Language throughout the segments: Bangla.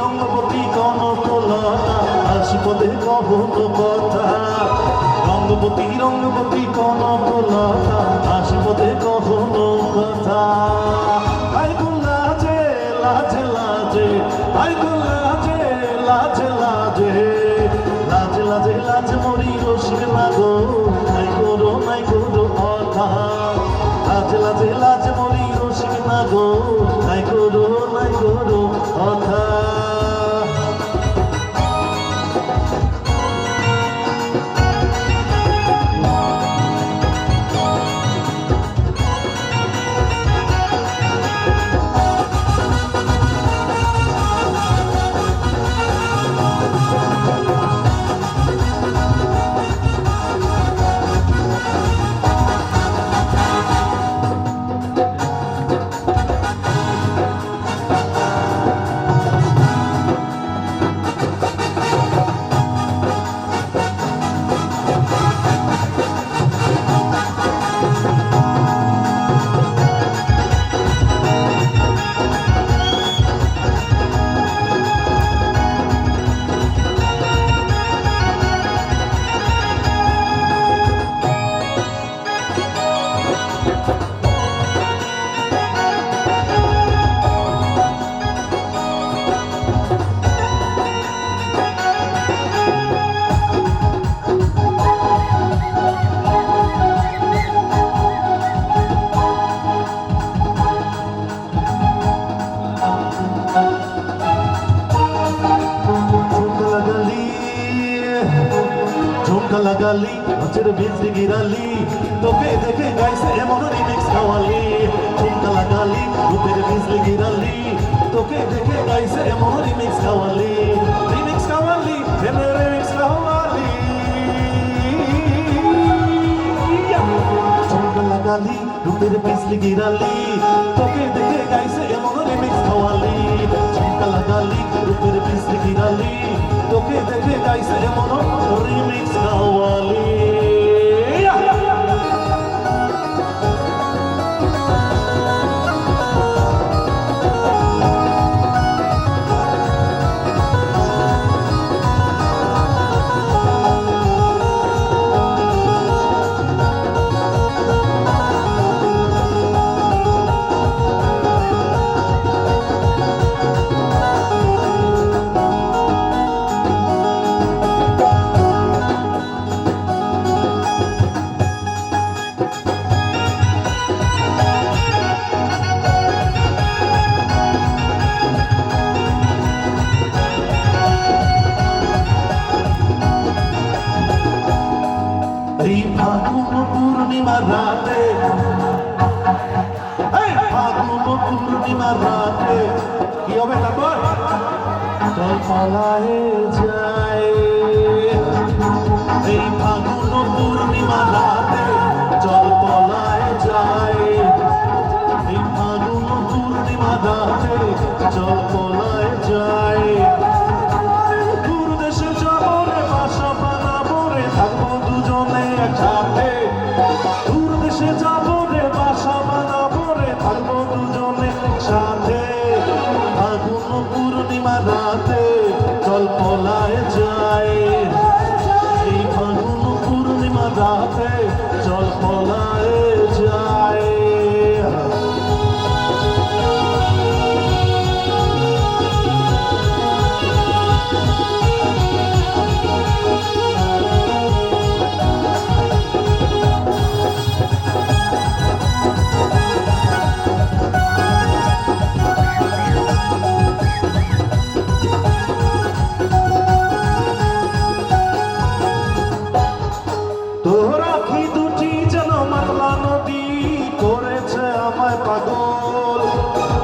রঙ্গবতী কনকলতা আশপদে কহতো কথা রঙ্গবতী রঙ্গবতী কনকলতা আশপদে কহতো কথা আই গো লাজে লাজে লাজে আই গো লাজে লাজে লাজে লাজে লাজে লাজে মরি রসিক লাগো নাই করো কথা লাজে লাজে লাজে মরি রসিক লাগো নাই করো কথা ঝুমকা লাগালি নাচের বিজলি গিরালি তোকে দেখে গাইছে এমন রিমিক্স খাওয়ালি ঝুমকা লাগালি রূপের বিজলি গিরালি তোকে দেখে গাইছে এমন রিমিক্স খাওয়ালি রিমিক্স খাওয়ালি রিমিক্স খাওয়ালি ঝুমকা লাগালি রূপের বিজলি গিরালি তোকে দেখে গাইছে এমন রিমিক্স খাওয়ালি ঝুমকা লাগালি রূপের বিজলি গিরালি তোকে দেখে গাইছে এমন রিমিক্স খাওয়ালি এই ফাগুন পূর্ণিমার রাতে ফাগুন পূর্ণিমার রাতে কি হবে তারপর চল পালায় যায় এই ফাগুন পূর্ণিমার রাতে চল পালায় যায় এই ফাগুন পূর্ণিমার রাতে চল পালায় যায় দূর দেশে যাবো রে বাসা বানাবো রে থাকবো দুজনে একসাথে দূর দেশে যাবো রে বাসা বানাবো রে থাকবো দুজনে একসাথে ফাগুন পূর্ণিমা রাতে চল পলায় যায় এই ফাগুন পূর্ণিমা রাতে চল পলায় যায়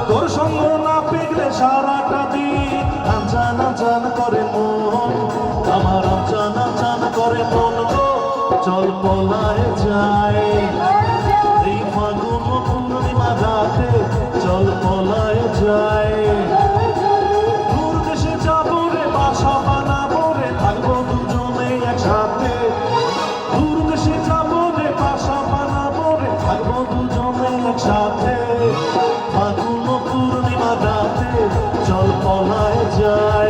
তোর সঙ্গ না পেগলে সারাটা দিন আনজান আনজান করে মন আমার আনজান আনজান করে মন গো চল পলায় যায় এই ফাগুন পূর্ণিমা রাতে চল পলায় যায় দূর দেশে যাবো রে বাসা বানাবো রে থাকবো দুজনে একসাথে দূর দেশে যাবো রে বাসা বানাবো রে থাকবো দুজনে একসাথে ফাগুন পূর্ণিমা রাতে চল পলায় যায়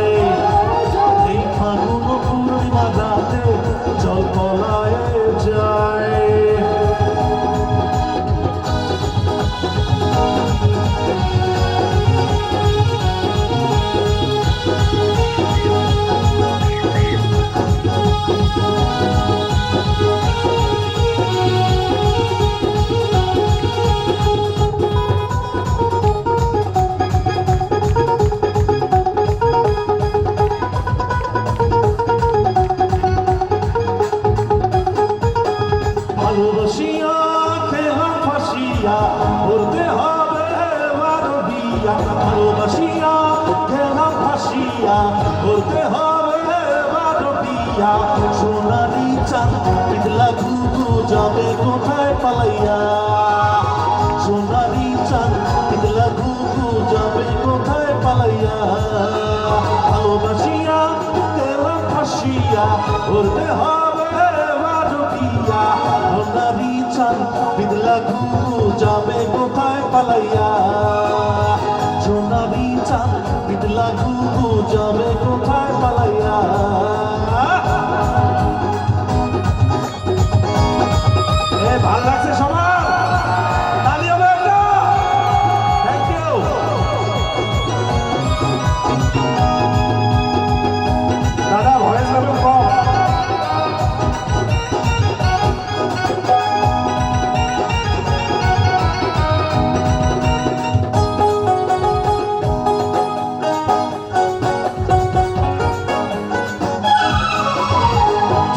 যাবে কোথায় পালাইয়া সোনারি চাঁদ পিতলা ঘুঘু যাবে কোথায় পালাইয়া ভালোবাসিয়া গেলাম ফাঁসিয়া উড়তে হবে বাজুকিয়া সোনারি চাঁদ পিতলা ঘুঘু যাবে কোথায় পালাইয়া সোনারি চাঁদ পিতলা ঘুঘু যাবে কোথায় পালাইয়া ভাল লাগছে সবার তালি হবে একটা থ্যাংক ইউ দাদা ভয়েস লেভেল কম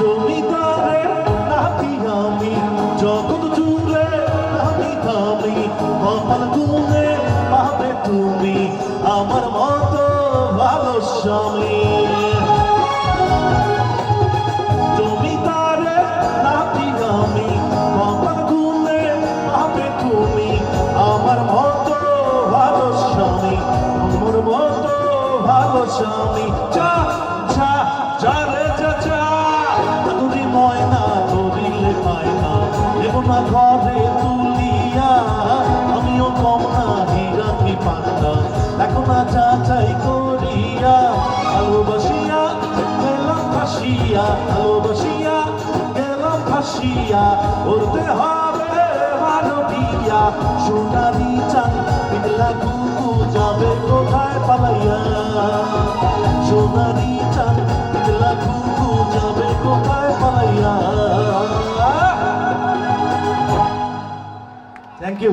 জমিদারের নাতি আমি জগৎ জুড়ে নামি থামি কপাল গুনে পাবে তুমি আমার মতো ভালো স্বামী জমিদারের নাতি আমি কপাল গুনে পাবে তুমি আমার মতো ভালো স্বামী আমার মতো ভালো স্বামী যা যা যা রে যা যা তুই ময়না ধরিলে পায়না দেব না ঘরে তুলিয়া আমিও কম না হিরাতি পান্না দেখো না যাচাই করিয়া ভালোবাসিয়া গেলাম ফাঁসিয়া ভালোবাসিয়া গেলাম ফাঁসিয়া উড়তে হবে ভালো বিয়া সোনারি চাঁদ পিতলা ঘুঘু যাবে কোথায় পালাইয়া সোনারি চাঁদ পিতলা ঘুঘু যাবে কোথায় পালাইয়া থ্যাংক ইউ